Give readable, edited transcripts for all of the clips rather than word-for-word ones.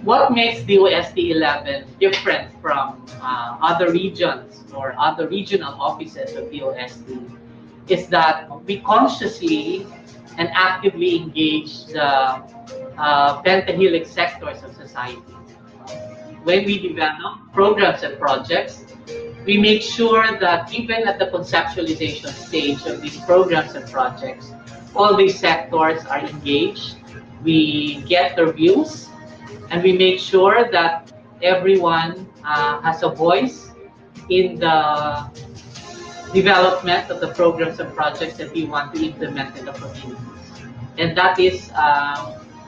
What makes DOST 11 different from other regions or other regional offices of DOST is that we consciously and actively engage the pentahelix sectors of society. When we develop programs and projects, we make sure that even at the conceptualization stage of these programs and projects, all these sectors are engaged. We get their views, and we make sure that everyone has a voice in the development of the programs and projects that we want to implement in the communities. And that is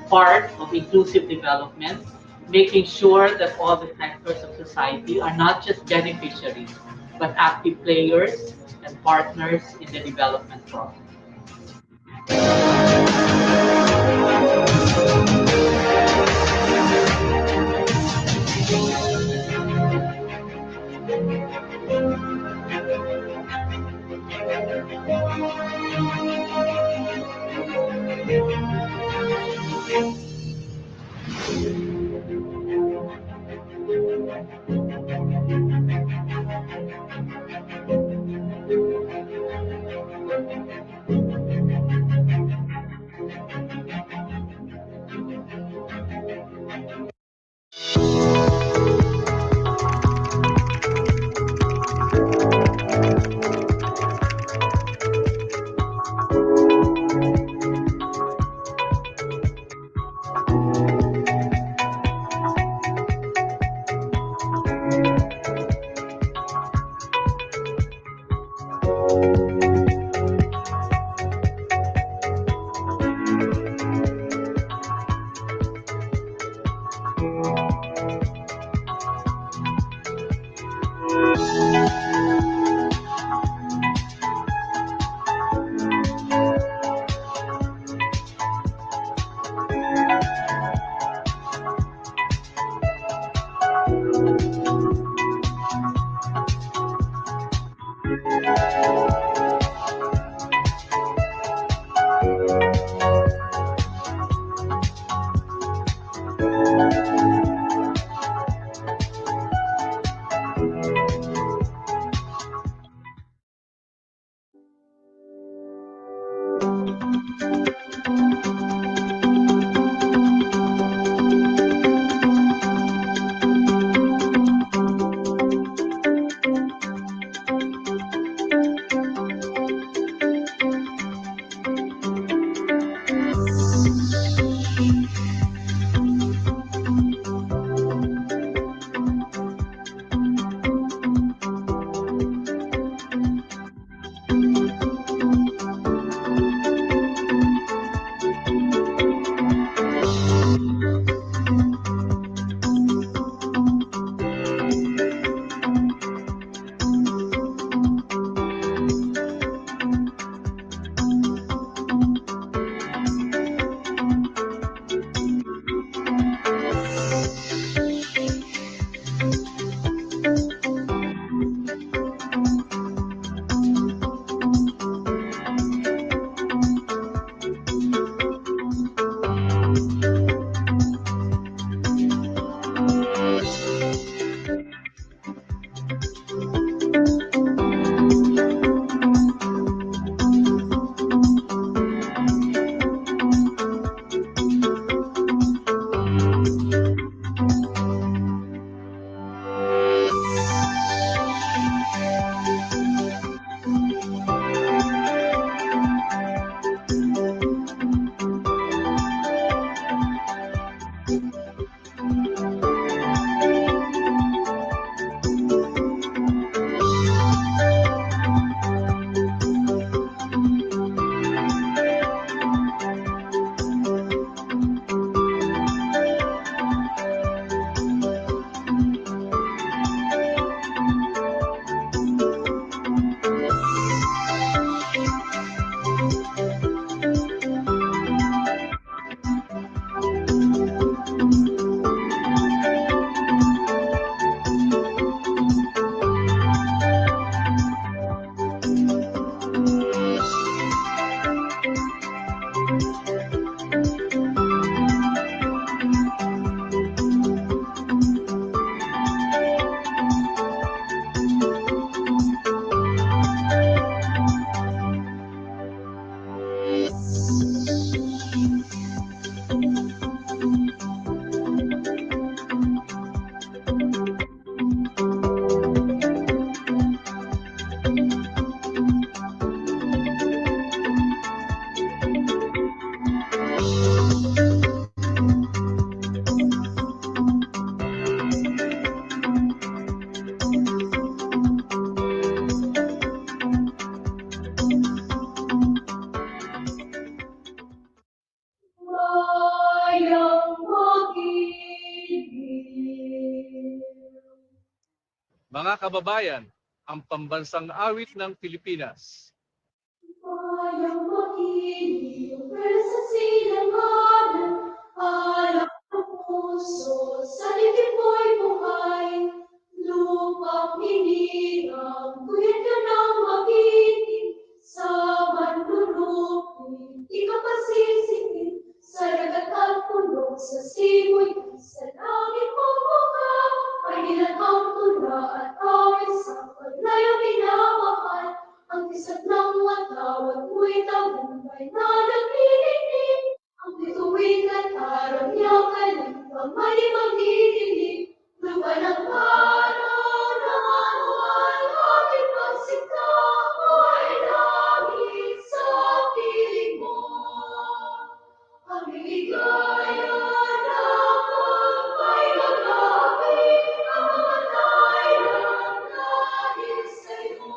part of inclusive development, making sure that all the sectors of society are not just beneficiaries, but active players and partners in the development process. Mga kababayan, ang pambansang awit ng Pilipinas. Bayang makinig, sa silanganan, alak ng puso, sa libing mo'y buhay. Lupang hinirang, kuyat ka ng magiting, sa manlulupin, di ka pasisingin, sa dagat at puno, sa simoy, sa langit bumbuka, ay nilathang tula at awit sa paglayang minamahal. Ang kisat ng matawag mo'y tagumpay na nagninig. Ang bituin at araw niya kalimpang may magdidilig. Lupa ng araw na anuan aking pagsikta ay langit sa piling mo. Ang ligaya na ay magkapit ang mga tayo dahil sa'yo.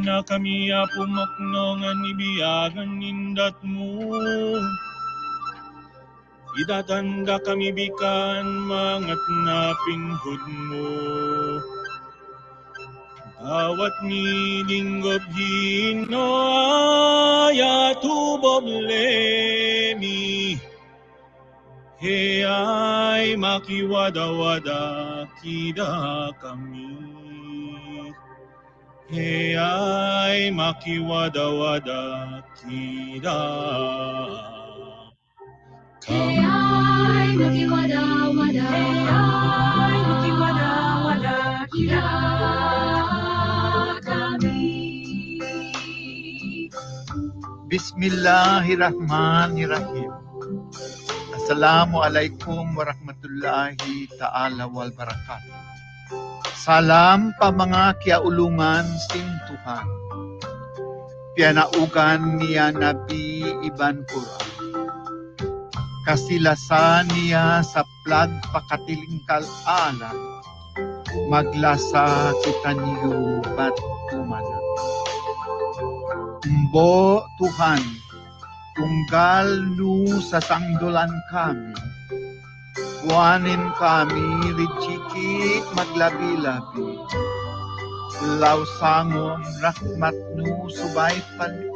Na kami pumakno nga nibiyagan nindat mo. Idatanda kami bikan mangat na pinghod mo. Dawat ni linggob hino aya tubob lemi. He ay makiwada-wada kida kami. He ay makiwada-wada kida. Hey ay makiwada-wada, hey ay makiwada-wada, kila kami. Bismillahirrahmanirrahim. Assalamualaikum warahmatullahi ta'ala wal barakatuh. Salam pa mga kiaulungan sin Tuhan. Pianaugan niya Nabi Iban Quran. Kasilasan niya sa plag pakatilingkal alam. Maglasa kita niyo bat tumana. Mbo Tuhan, tunggal nu sa sangdolan kami. Buwanin kami rijikit maglabi-labi. Lausangon rahmat nu subay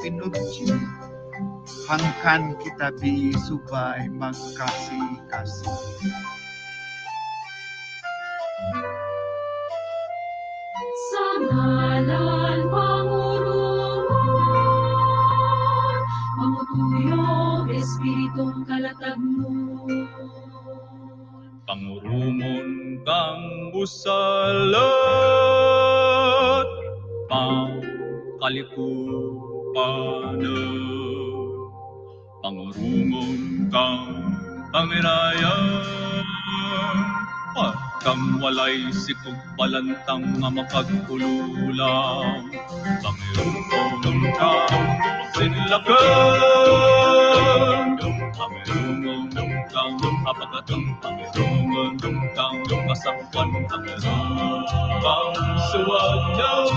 pinudji. Hangkan kita bi subay magkasih-kasih. Sa ngalan Pangurungan, mamutuyong Espiritong kalatag mo. Pangurumon kang busalat, pangkalikupanan. Pangurumon kang pangirayan, kang walay sikog balantang nga makagululang. Pangurumon kang sinlakan, pangurumon kang apagatang, pangurumon kang kasakwan, pangurumon kang suwagyan.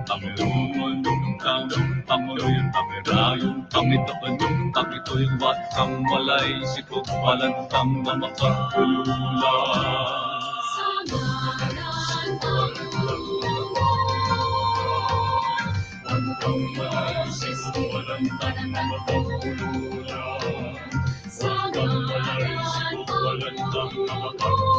Pangurumon kang panguloy, pangirayon, pangitapan, pangitoy, watang walay sikog balantang nga makagululang. Sa ngalan Pangurungan, mamutuyong Espiritong kalatag mo. Sa ngalan Pangurungan, mamutuyong Espiritong kalatag mo.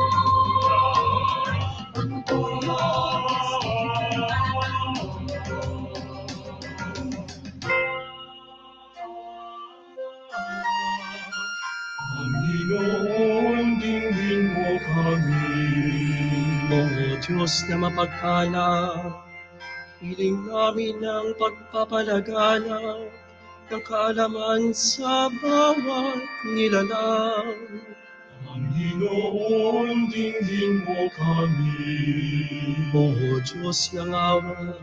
Panginoon, dinggin mo kami. Diyos na mapagkalang, piling namin ang pagpapalagana ng kaalaman sa bawat nilalang. Panginoon, dinggin mo kami. O Diyos ng awa,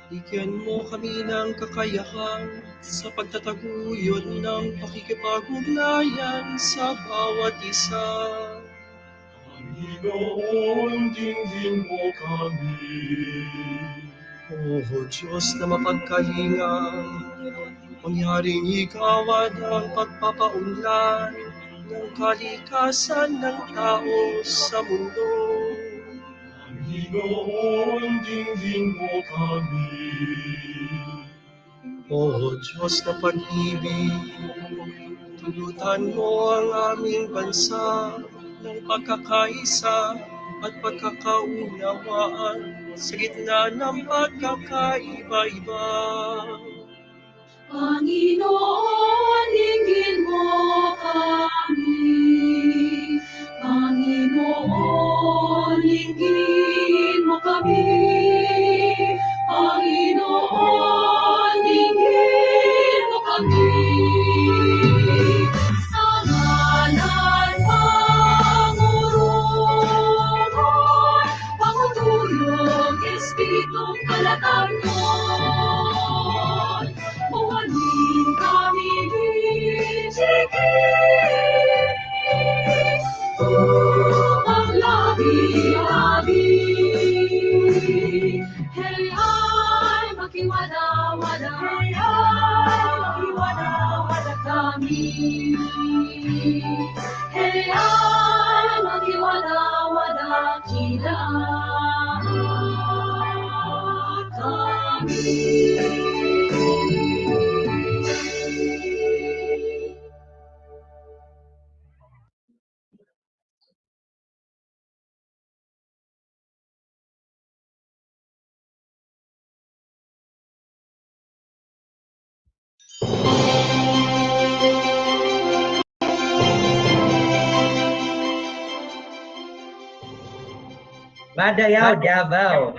bigyan mo kami ng kakayahan sa pagtataguyod ng pakikipag-ugnayan sa bawat isa. Panginoon, dinggin mo kami. O Diyos na mapagkalinga, mangyaring ikawan ang pagpapaunlad ng kalikasan ng tao sa mundo. Panginoon, dinggin mo kami. O Diyos na pag-ibig, tulutan mo ang aming bansa ng pagkakaisa at pagkakaunawaan sa gitna ng pagkakaiba-iba. Panginoon, dinggin mo kami. Panginoon, dinggin mo kami. Panginoon, dinggin mo kami. Sa ngalan pangurungan, pangutulong, Espiritung kalatag nun. Mawaling kami isigit, upang labi-labi. Hayay makiwala-wala, hayay makiwala-wala kami. Hayay makiwala-wala kita kami. Madayao, Davao,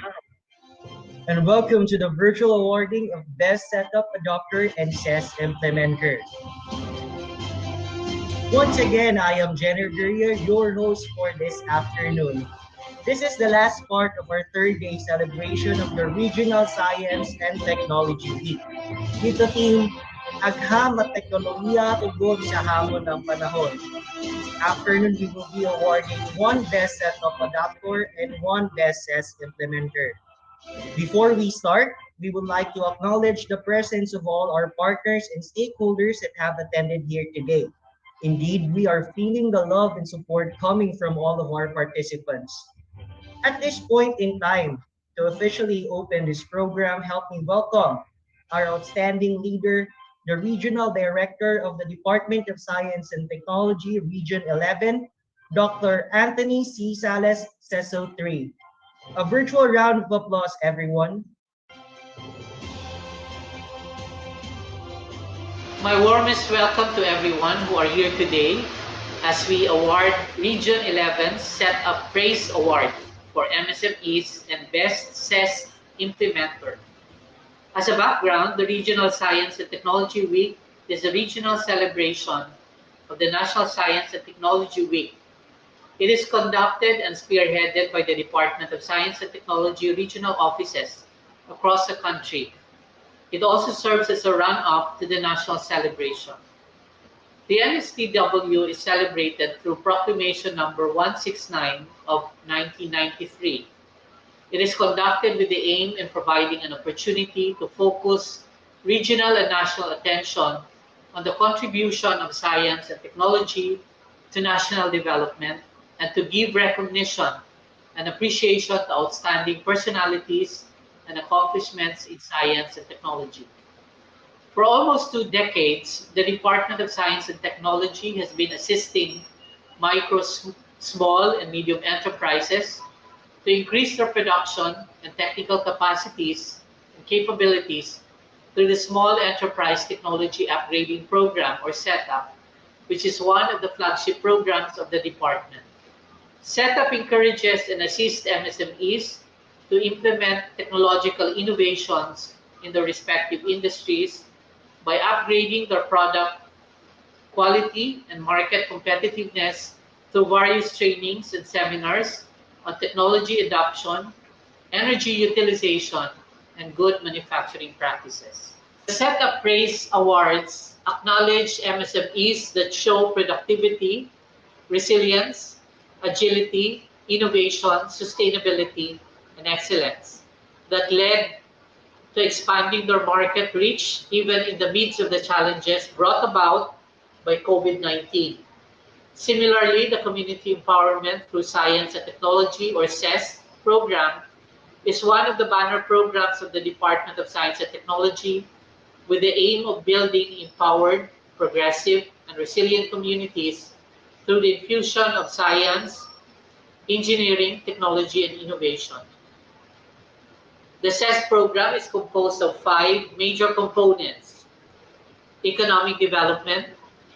and welcome to the virtual awarding of Best Setup Adopter and Cest Implementer. Once again, I am Jenner Guerrier, your host for this afternoon. This is the last part of our third day celebration of the Regional Science and Technology Week. Dito team, agham at teknolohiya tugod sa hamon ng panahon. This afternoon, we will be awarding one Best Setup Adapter and one Best Cest Implementer. Before we start, we would like to acknowledge the presence of all our partners and stakeholders that have attended here today. Indeed, we are feeling the love and support coming from all of our participants. At this point in time, to officially open this program, help me welcome our outstanding leader, the Regional Director of the Department of Science and Technology, Region 11, Dr. Anthony C. Sales, CESO 3. A virtual round of applause, everyone. My warmest welcome to everyone who are here today as we award Region 11 Setup Praise Award for MSMEs and Best Cest Implementer. As a background, the Regional Science and Technology Week is a regional celebration of the National Science and Technology Week. It is conducted and spearheaded by the Department of Science and Technology regional offices across the country. It also serves as a run-up to the national celebration. The RSTW is celebrated through Proclamation Number 169 of 1993. It is conducted with the aim in providing an opportunity to focus regional and national attention on the contribution of science and technology to national development and to give recognition and appreciation to outstanding personalities and accomplishments in science and technology. For almost 2 decades, the Department of Science and Technology has been assisting micro, small, and medium enterprises to increase their production and technical capacities and capabilities through the Small Enterprise Technology Upgrading Program, or SETUP, which is one of the flagship programs of the department. Setup encourages and assists MSMEs to implement technological innovations in their respective industries by upgrading their product quality and market competitiveness through various trainings and seminars on technology adoption, energy utilization, and good manufacturing practices. The Setup Praise Awards acknowledge MSMEs that show productivity, resilience, agility, innovation, sustainability, and excellence that led to expanding their market reach even in the midst of the challenges brought about by COVID-19. Similarly, the Community Empowerment through Science and Technology, or Cest program, is one of the banner programs of the Department of Science and Technology with the aim of building empowered, progressive, and resilient communities through the infusion of science, engineering, technology, and innovation. The Cest program is composed of 5 major components: economic development,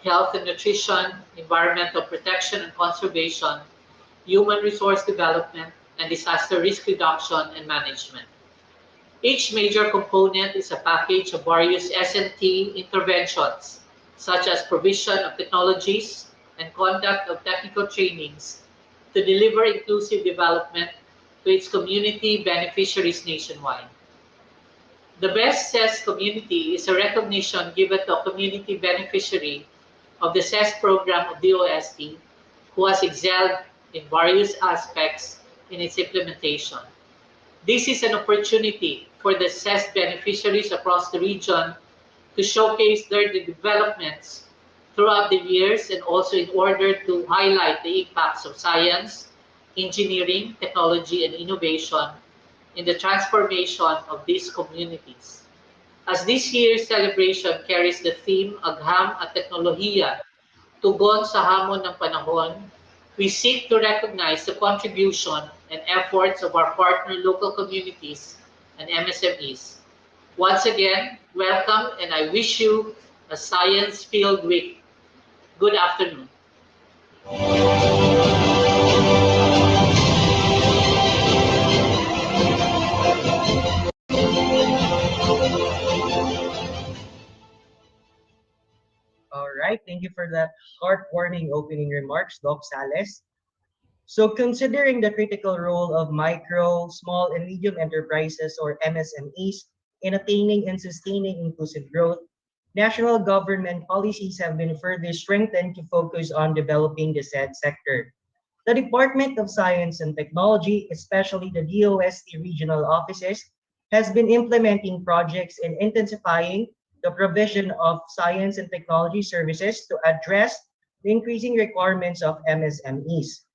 health and nutrition, environmental protection and conservation, human resource development, and disaster risk reduction and management. Each major component is a package of various S&T interventions, such as provision of technologies and conduct of technical trainings to deliver inclusive development to its community beneficiaries nationwide. The Best CEST Community is a recognition given to a community beneficiary of the CEST program of DOST who has excelled in various aspects in its implementation. This is an opportunity for the CEST beneficiaries across the region to showcase their developments throughout the years and also in order to highlight the impacts of science, engineering, technology, and innovation in the transformation of these communities. As this year's celebration carries the theme Agham at Teknolohiya, Tugon sa Hamon ng Panahon, we seek to recognize the contribution and efforts of our partner local communities and MSMEs. Once again, welcome, and I wish you a science-filled week. Good afternoon. All right, thank you for that heartwarming opening remarks, Doc Sales. So considering the critical role of micro, small, and medium enterprises, or MSMEs, in attaining and sustaining inclusive growth, national government policies have been further strengthened to focus on developing the said sector. The Department of Science and Technology, especially the DOST regional offices, has been implementing projects in intensifying the provision of science and technology services to address the increasing requirements of MSMEs.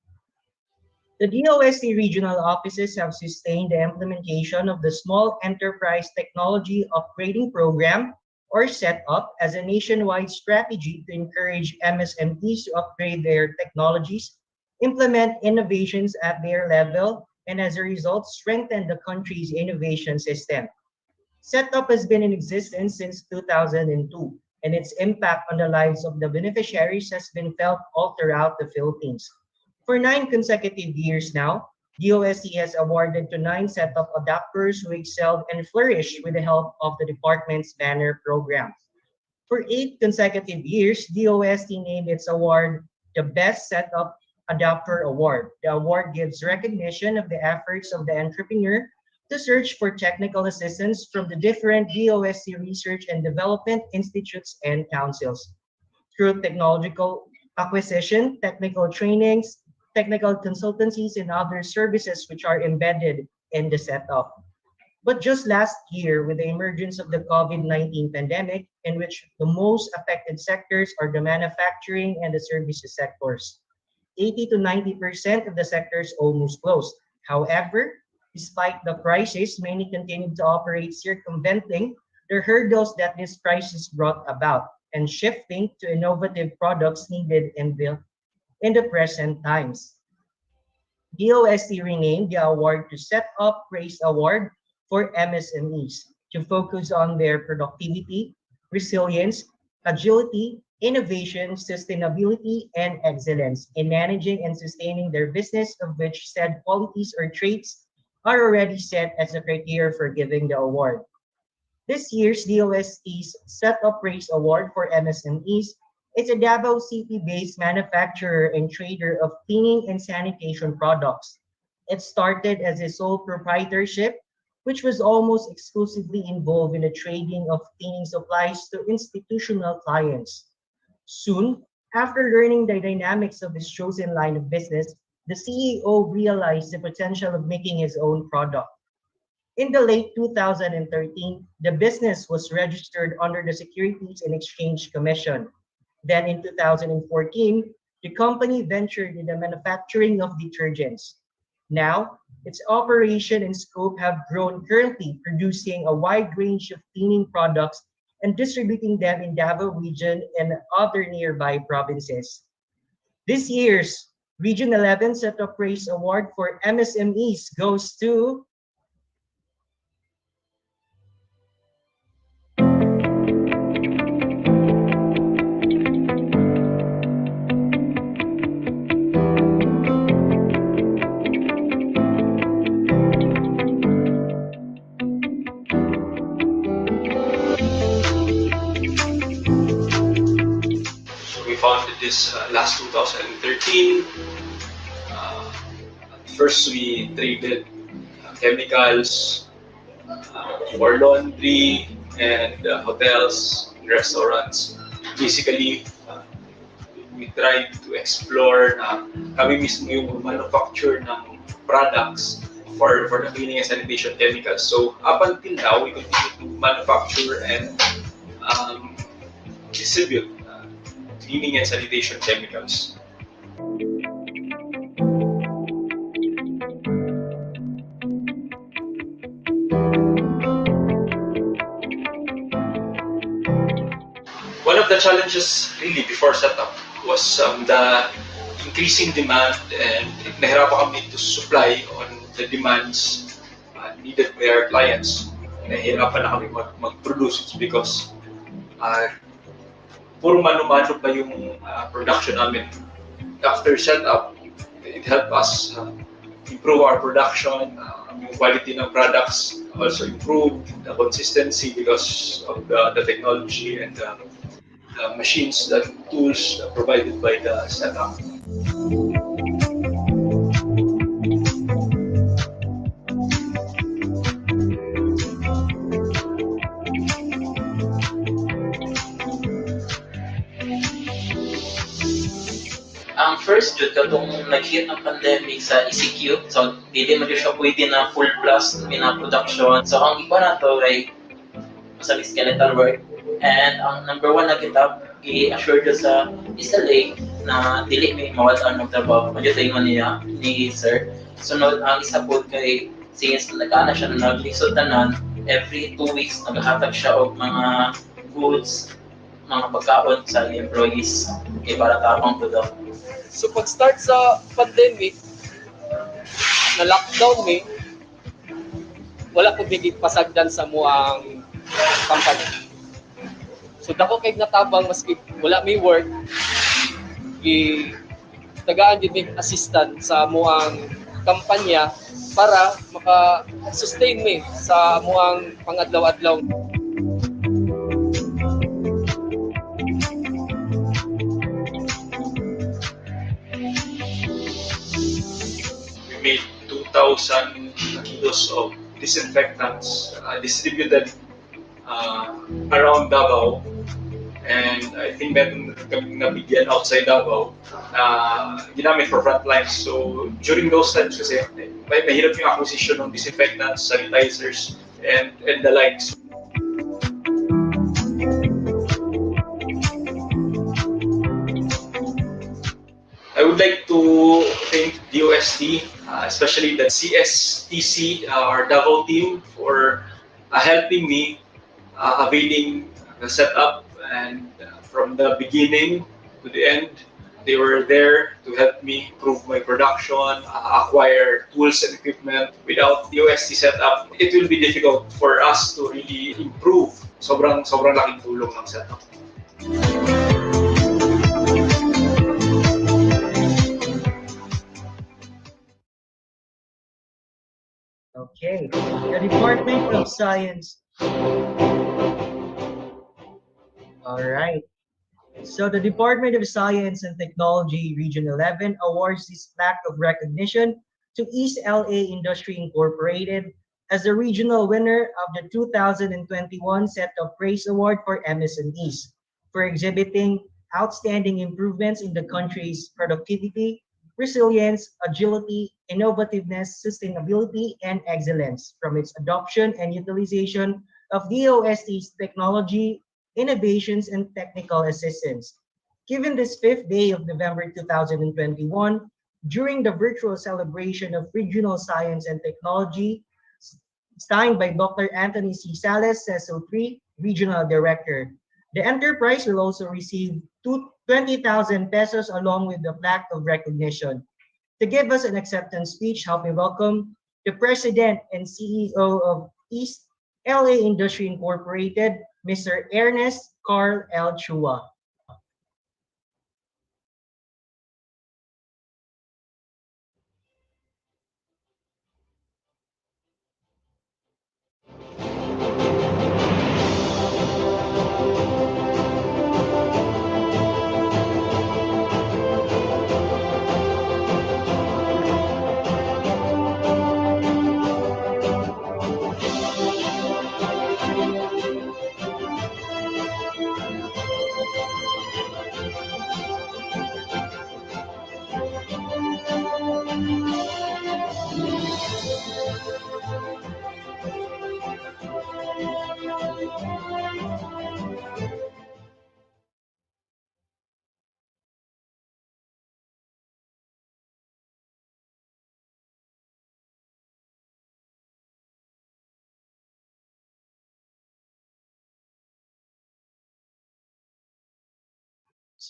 The DOST regional offices have sustained the implementation of the Small Enterprise Technology Upgrading Program, or SETUP, as a nationwide strategy to encourage MSMEs to upgrade their technologies, implement innovations at their level, and as a result, strengthen the country's innovation system. SETUP has been in existence since 2002, and its impact on the lives of the beneficiaries has been felt all throughout the Philippines. For 9 consecutive years now, DOST has awarded to 9 SETUP adapters who excelled and flourished with the help of the department's banner program. For 8 consecutive years, DOST named its award the Best SETUP Adapter Award. The award gives recognition of the efforts of the entrepreneur to search for technical assistance from the different DOST research and development institutes and councils. Through technological acquisition, technical trainings, technical consultancies, and other services which are embedded in the setup. But just last year, with the emergence of the COVID-19 pandemic, in which the most affected sectors are the manufacturing and the services sectors, 80 to 90% of the sectors almost closed. However, despite the crisis, many continued to operate circumventing the hurdles that this crisis brought about and shifting to innovative products needed in the present times. DOST renamed the award to Set Up Praise Award for MSMEs to focus on their productivity, resilience, agility, innovation, sustainability, and excellence in managing and sustaining their business, of which said qualities or traits are already set as a criteria for giving the award. This year's DOST's Setup Praise Award for MSMEs is a Davao City-based manufacturer and trader of cleaning and sanitation products. It started as a sole proprietorship, which was almost exclusively involved in the trading of cleaning supplies to institutional clients. Soon, after learning the dynamics of his chosen line of business, the CEO realized the potential of making his own product. In the late 2013, the business was registered under the Securities and Exchange Commission. Then in 2014, the company ventured in the manufacturing of detergents. Now, its operation and scope have grown, currently producing a wide range of cleaning products and distributing them in Davao region and other nearby provinces. This year's Region 11 Setup Praise Award for MSMEs goes to We founded this last 2013. Uh, First, we traded chemicals for laundry and hotels, restaurants. Basically, we tried to explore na kami mismo yung manufacture ng products for the cleaning and sanitation chemicals. So up until now, we continue to manufacture and um, distribute cleaning and sanitation chemicals. One of the challenges really before setup was the increasing demand, and nahirapan kami to supply on the demands needed by our clients. Nahirapan na kami mag-produce because puro mano-mano pa yung production namin. After setup, it helped us improve our production, yung quality ng products also improved, the consistency because of the technology and the machines, the tools provided by the setup. Ang first jud katong nag-hit ang pandemic sa ECQ, so dili man gyud siya pwede na full blast na production. So ang iba na to ay sa skeletal work, and ang number one na kita i-assure ko sa SLA na dili may mawala ang trabaho. Medyo tayo niya ni sir. Sunod ang isa po kay since nag-ana siya na nag-lisod tanan, every 2 weeks naghahatag siya og mga goods, mga pagkaon sa employees kay para tapang po daw. So pag-start sa pandemic, na lockdown mi, wala ko bigig pasagdan sa muang company. So dako kay natabang maski wala may work, tagaan gid mi assistant sa muang kampanya para maka-sustain mi sa muang pangadlaw-adlaw. Made 2,000 kilos of disinfectants distributed around Davao, and I think meron kami nabigyan outside Davao na ginamit for front lines. So during those times kasi mahirap yung acquisition ng disinfectants, sanitizers, and the likes. I would like to thank DOST, especially the CSTC, our Davao team, for helping me availing the setup, and from the beginning to the end, they were there to help me improve my production, acquire tools and equipment. Without DOST setup, it will be difficult for us to really improve. Sobrang laking tulong ng setup. Okay. The Department of Science. All right. So the Department of Science and Technology Region 11 awards this plaque of recognition to East LA Industry Incorporated as the regional winner of the 2021 Set of Praise Award for MSMEs for exhibiting outstanding improvements in the country's productivity, resilience, agility, innovativeness, sustainability, and excellence from its adoption and utilization of DOST's technology innovations, and technical assistance. Given this fifth day of November 2021, during the virtual celebration of Regional Science and Technology, signed by Dr. Anthony C. Sales, CESO3, Regional Director. The enterprise will also receive 20,000 pesos along with the plaque of recognition. To give us an acceptance speech, help me welcome the President and CEO of East LA Industry Incorporated, Mr. Ernest Carl L. Chua.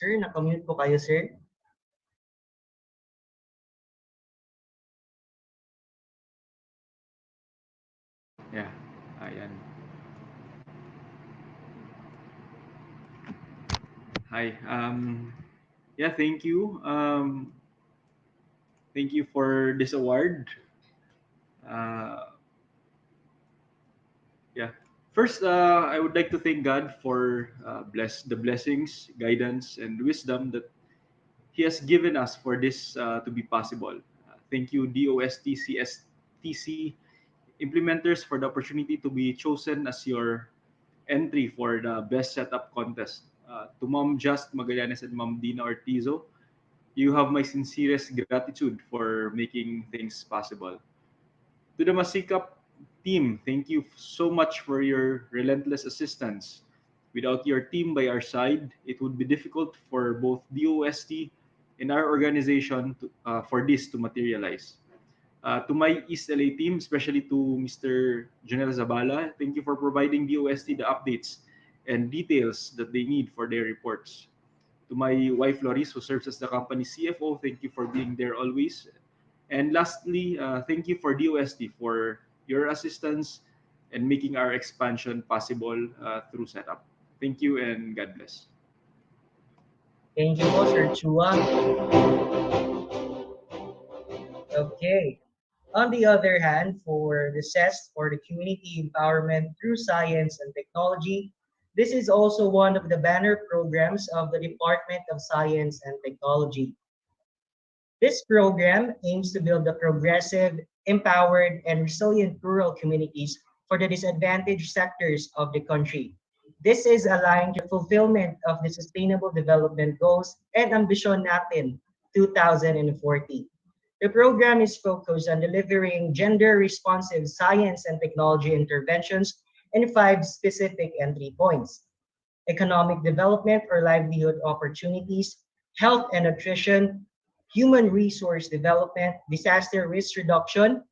Sir, nakamute po kayo, sir. Yeah, ayan. Hi. Yeah, thank you. Thank you for this award. Uh, yeah. First, I would like to thank God for bless the blessings, guidance, and wisdom that He has given us for this to be possible. Thank you, DOST, CSTC implementers, for the opportunity to be chosen as your entry for the best setup contest. To Mom Just Magallanes and Mom Dina Ortizo, you have my sincerest gratitude for making things possible. To the Masikap team, thank you so much for your relentless assistance. Without your team by our side, it would be difficult for both DOST and our organization for this to materialize. To my East LA team, especially to Mr. Janelle Zabala, thank you for providing DOST the updates and details that they need for their reports. To my wife Loris, who serves as the company's CFO, thank you for being there always. And lastly, thank you for DOST for your assistance and making our expansion possible through setup. Thank you and God bless. Thank you po, Sir Chua. Okay. On the other hand, for the Cest, or the Community Empowerment Through Science and Technology, this is also one of the banner programs of the Department of Science and Technology. This program aims to build the progressive, empowered, and resilient rural communities for the disadvantaged sectors of the country. This is aligned to fulfillment of the Sustainable Development Goals and Ambisyon Natin 2040. The program is focused on delivering gender-responsive science and technology interventions in 5 specific entry points: economic development or livelihood opportunities, health and nutrition, human resource development, disaster risk reduction,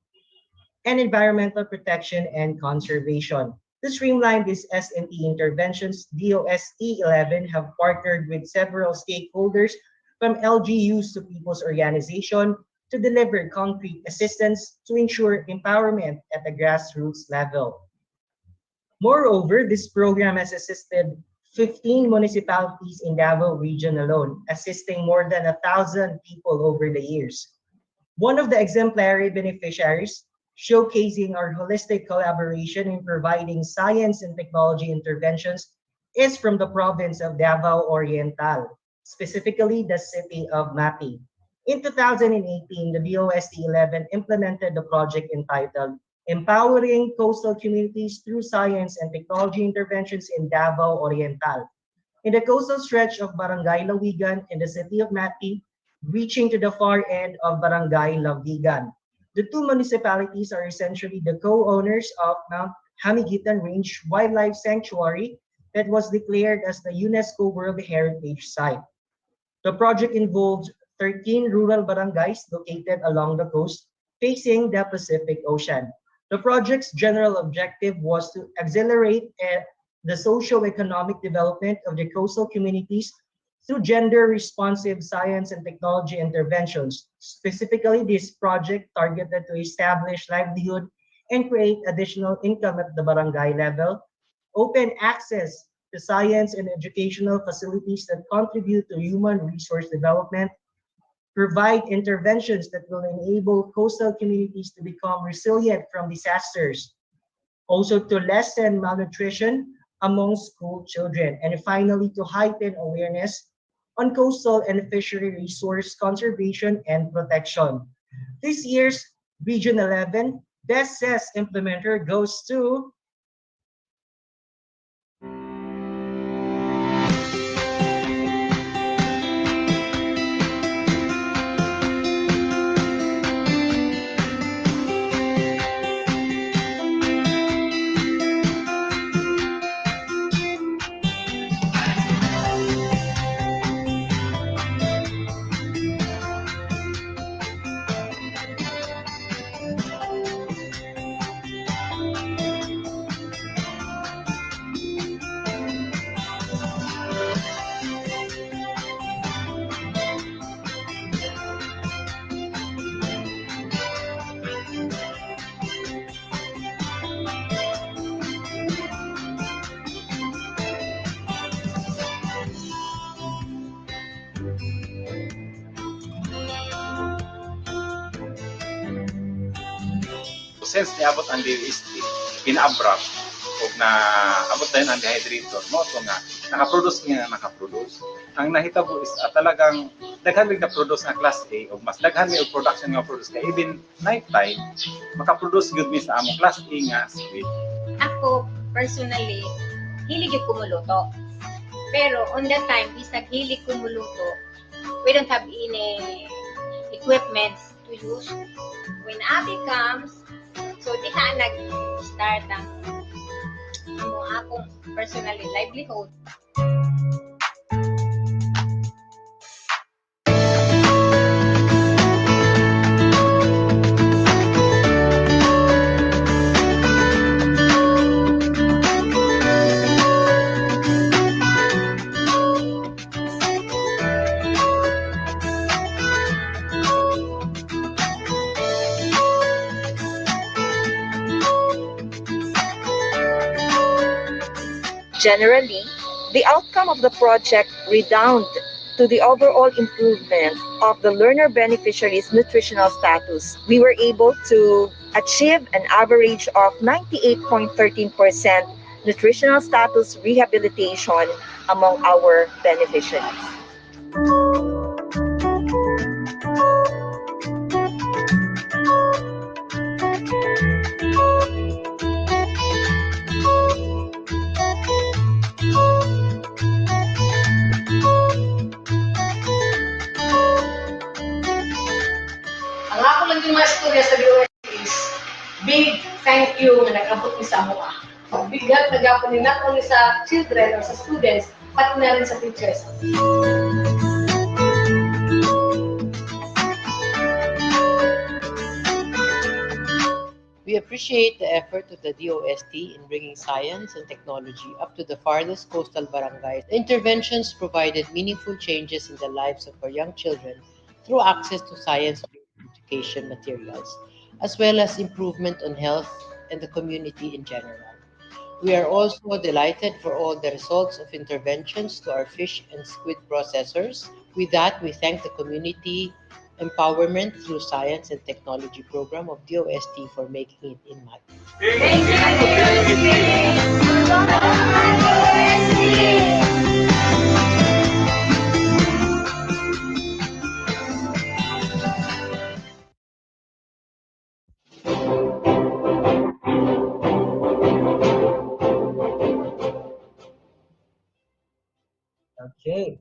and environmental protection and conservation. To streamline these S&T interventions, DOST 11 have partnered with several stakeholders from LGUs to people's organization to deliver concrete assistance to ensure empowerment at the grassroots level. Moreover, this program has assisted 15 municipalities in Davao region alone, assisting more than 1,000 people over the years. One of the exemplary beneficiaries, showcasing our holistic collaboration in providing science and technology interventions, is from the province of Davao Oriental, specifically the city of Mati. In 2018, the DOST 11 implemented the project entitled Empowering Coastal Communities Through Science and Technology Interventions in Davao Oriental. In the coastal stretch of Barangay Lawigan in the city of Mati, reaching to the far end of Barangay Lawigan. The two municipalities are essentially the co-owners of Mount Hamigitan Range Wildlife Sanctuary that was declared as the UNESCO World Heritage Site. The project involves 13 rural barangays located along the coast facing the Pacific Ocean. The project's general objective was to accelerate the socio-economic development of the coastal communities through gender-responsive science and technology interventions. Specifically, this project targeted to establish livelihood and create additional income at the barangay level, open access to science and educational facilities that contribute to human resource development, provide interventions that will enable coastal communities to become resilient from disasters, also to lessen malnutrition among school children, and finally to heighten awareness on coastal and fishery resource conservation and protection. This year's Region 11 Best Cest Implementer goes to Since niabot ang DOST, pina-abrupt o na abot din ang dehydrator mo so nga nakaproduce niya nakaproduce. Ang nahitabo is talagang daghan mig na produce nga class A o mas daghan mi og production nga produce kay even night time makaproduce gyud mi sa among class A nga squid. Ako personally hilig yung kumuluto. Pero on that time bisag hilig kumuluto, we don't have any equipments to use. When Abby comes, so di ka nag-start ang akong personally livelihood. Generally, the outcome of the project redound to the overall improvement of the learner beneficiaries' nutritional status. We were able to achieve an average of 98.13% nutritional status rehabilitation among our beneficiaries. Ang ako lang yung mga istorya sa DOST is big thank you na nag-abot ni sa mga. Bigat nag-abot ni not only sa children or sa students, pati na rin sa teachers. We appreciate the effort of the DOST in bringing science and technology up to the farthest coastal barangays. The interventions provided meaningful changes in the lives of our young children through access to science-based education materials, as well as improvement on health and the community in general. We are also delighted for all the results of interventions to our fish and squid processors. With that, we thank the Community Empowerment through Science and Technology program of DOST for making it in Mati. Okay.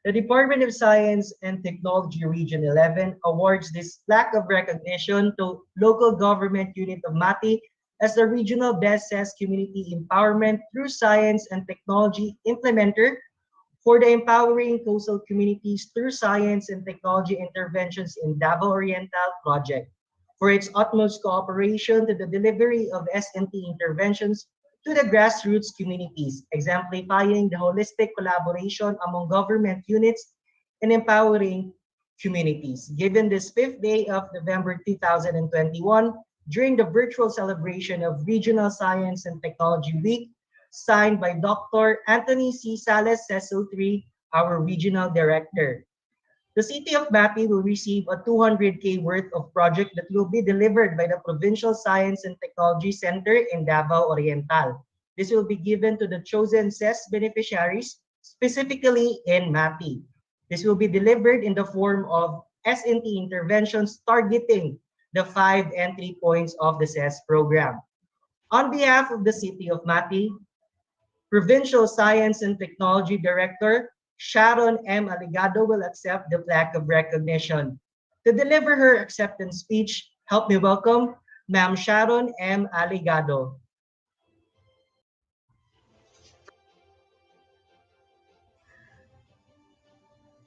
The Department of Science and Technology Region 11 awards this plaque of recognition to local government unit of Mati as the regional best Cest community empowerment through science and technology implementer for the empowering coastal communities through science and technology interventions in Davao Oriental project, for its utmost cooperation to the delivery of S&T interventions to the grassroots communities, exemplifying the holistic collaboration among government units and empowering communities. Given this fifth day of November 2021, during the virtual celebration of Regional Science and Technology Week, signed by Dr. Anthony C. Sales Cecil III, our regional director. The city of Mati will receive a 200K worth of project that will be delivered by the Provincial Science and Technology Center in Davao Oriental. This will be given to the chosen Cest beneficiaries, specifically in Mati. This will be delivered in the form of S&T interventions targeting the 5 entry points of the Cest program. On behalf of the city of Mati, Provincial Science and Technology Director Sharon M. Aligado will accept the plaque of recognition. To deliver her acceptance speech, help me welcome Ma'am Sharon M. Aligado.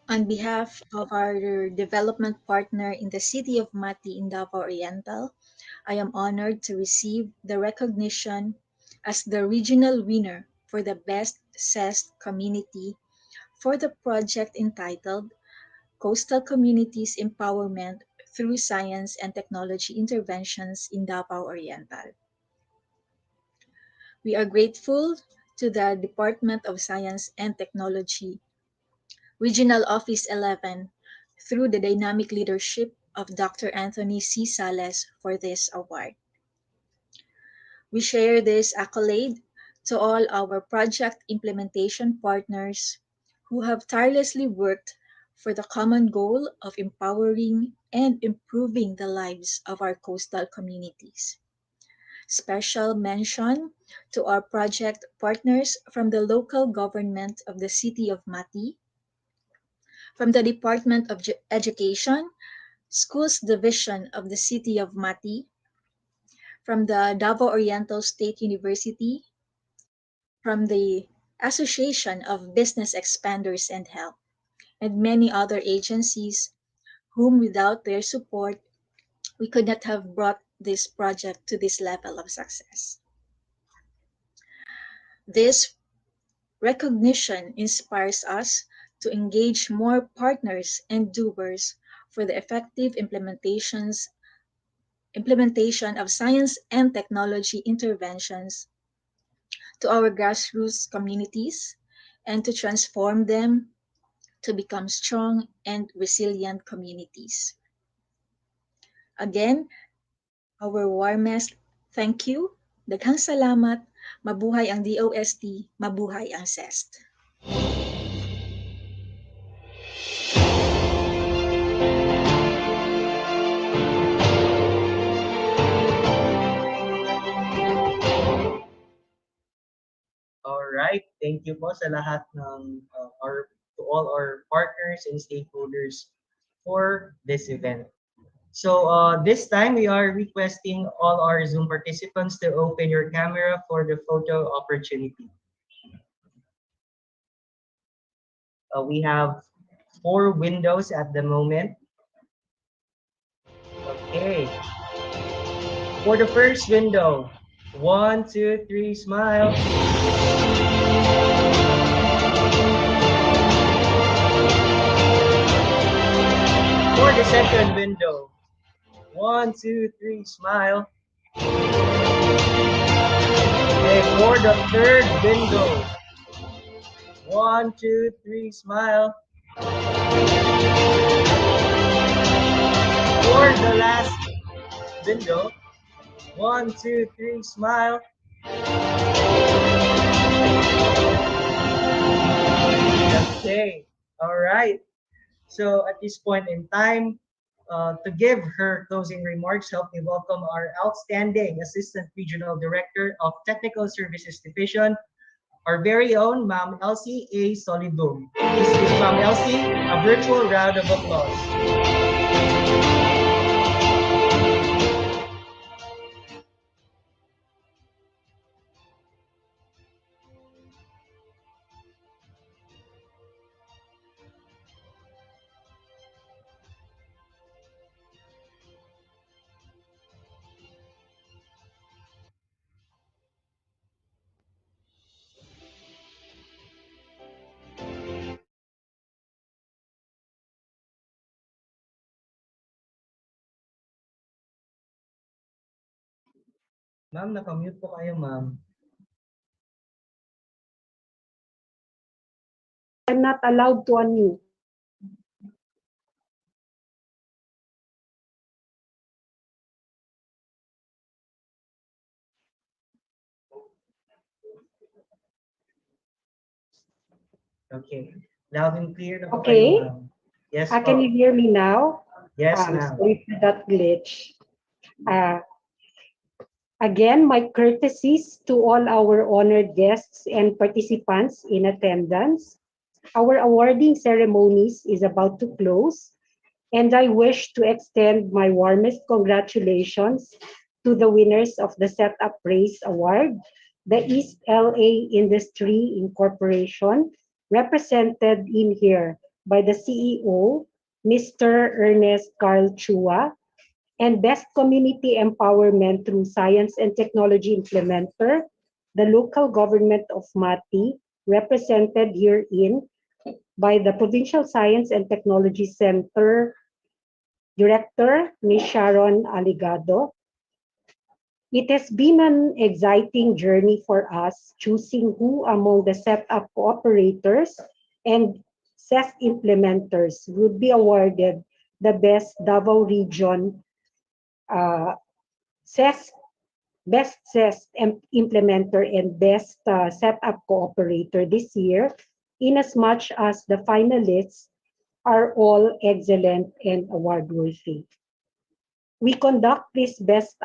On behalf of our development partner in the city of Mati in Davao Oriental, I am honored to receive the recognition as the regional winner for the Best Cest Community for the project entitled Coastal Communities Empowerment through Science and Technology Interventions in Davao Oriental. We are grateful to the Department of Science and Technology, Regional Office 11, through the dynamic leadership of Dr. Anthony C. Sales for this award. We share this accolade to all our project implementation partners who have tirelessly worked for the common goal of empowering and improving the lives of our coastal communities. Special mention to our project partners from the local government of the city of Mati, from the Department of Education, Schools Division of the city of Mati, from the Davao Oriental State University, from the Association of Business Expanders and Help, and many other agencies whom without their support, we could not have brought this project to this level of success. This recognition inspires us to engage more partners and doers for the effective implementation of science and technology interventions to our grassroots communities and to transform them to become strong and resilient communities. Again, our warmest thank you. Daghang salamat. Mabuhay ang DOST. Mabuhay ang Cest. Alright, thank you po sa lahat ng to all our partners and stakeholders for this event. So this time we are requesting all our Zoom participants to open your camera for the photo opportunity. We have 4 windows at the moment. Okay. For the first window, 1, 2, 3, smile. For the second window, 1, 2, 3, smile. Okay, for the third bingo. 1, 2, 3, smile. For the last bingo. 1, 2, 3, smile. Okay, all right. So at this point in time, to give her closing remarks, help me welcome our outstanding Assistant Regional Director of Technical Services Division, our very own Ma'am Elsie A. Solidum. Please give Ma'am Elsie a virtual round of applause. Ma'am, nakamute po kayo, ma'am. I'm not allowed to unmute. Okay. Loud and clear na po Okay. kayo, ma'am. Yes Can po. you hear me now? Yes, ma'am. Sorry for that glitch. Again, my courtesies to all our honored guests and participants in attendance. Our awarding ceremonies is about to close, and I wish to extend my warmest congratulations to the winners of the Setup Race Award, the East LA Industry Incorporation, represented in here by the CEO, Mr. Ernest Carl Chua, and Best Community Empowerment through Science and Technology Implementer, the local government of Mati, represented herein by the Provincial Science and Technology Center Director, Ms. Sharon Aligado. It has been an exciting journey for us, choosing who among the setup cooperators and Cest implementers would be awarded the Best Davao Region Cest, Best Cest Implementer and Best Setup Cooperator this year, inasmuch as the finalists are all excellent and award-worthy. We conduct this best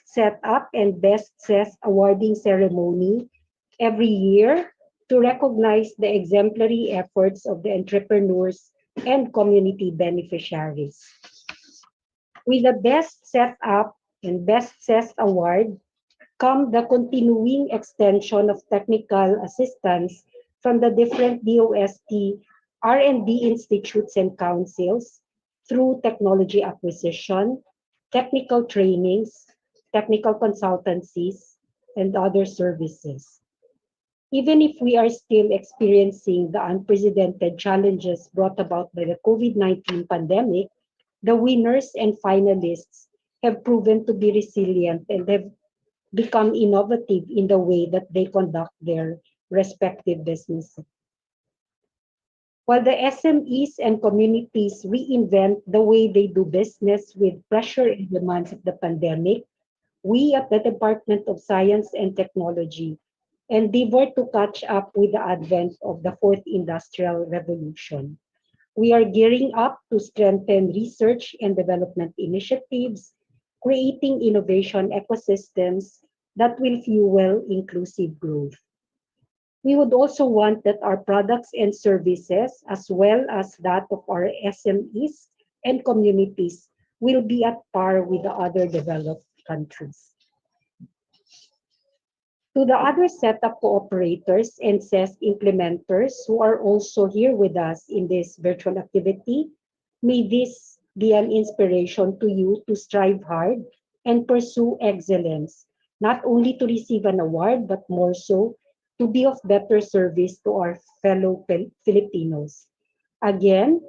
setup and best CES awarding ceremony every year to recognize the exemplary efforts of the entrepreneurs and community beneficiaries. With the best setup and best CES award come the continuing extension of technical assistance from the different DOST R&D institutes and councils through technology acquisition, technical trainings, technical consultancies, and other services. Even if we are still experiencing the unprecedented challenges brought about by the COVID-19 pandemic, the winners and finalists have proven to be resilient and have become innovative in the way that they conduct their respective businesses. While the SMEs and communities reinvent the way they do business with pressure and demands of the pandemic, we at the Department of Science and Technology endeavor to catch up with the advent of the fourth industrial revolution. We are gearing up to strengthen research and development initiatives, creating innovation ecosystems that will fuel inclusive growth. We would also want that our products and services, as well as that of our SMEs and communities, will be at par with the other developed countries. To the other setup cooperators and CES implementers who are also here with us in this virtual activity, may this be an inspiration to you to strive hard and pursue excellence, not only to receive an award, but more so to be of better service to our fellow Filipinos. Again,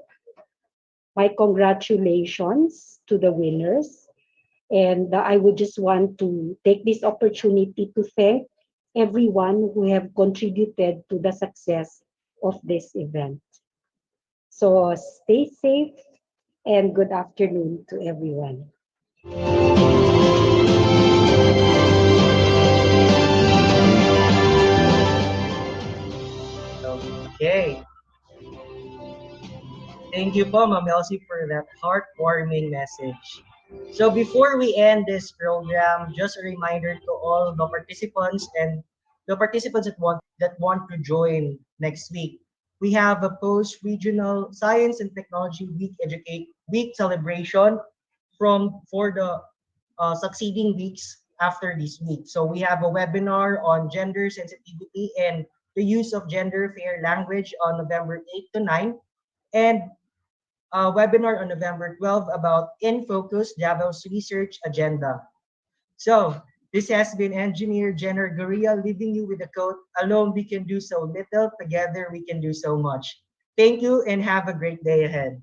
my congratulations to the winners. And I would just want to take this opportunity to thank everyone who have contributed to the success of this event. So stay safe and good afternoon to everyone. Okay. Thank you po, Ma'am Elsie, for that heartwarming message. So before we end this program, just a reminder to all the participants and the participants that want to join next week. We have a post-regional Science and Technology Week Educate Week celebration for the succeeding weeks after this week. So we have a webinar on gender sensitivity and the use of gender fair language on November 8 to 9, and a webinar on November 12 about In Focus, Davao's research agenda. So this has been Engineer Jenner Guria leaving you with the quote, "Alone we can do so little, together we can do so much." Thank you and have a great day ahead.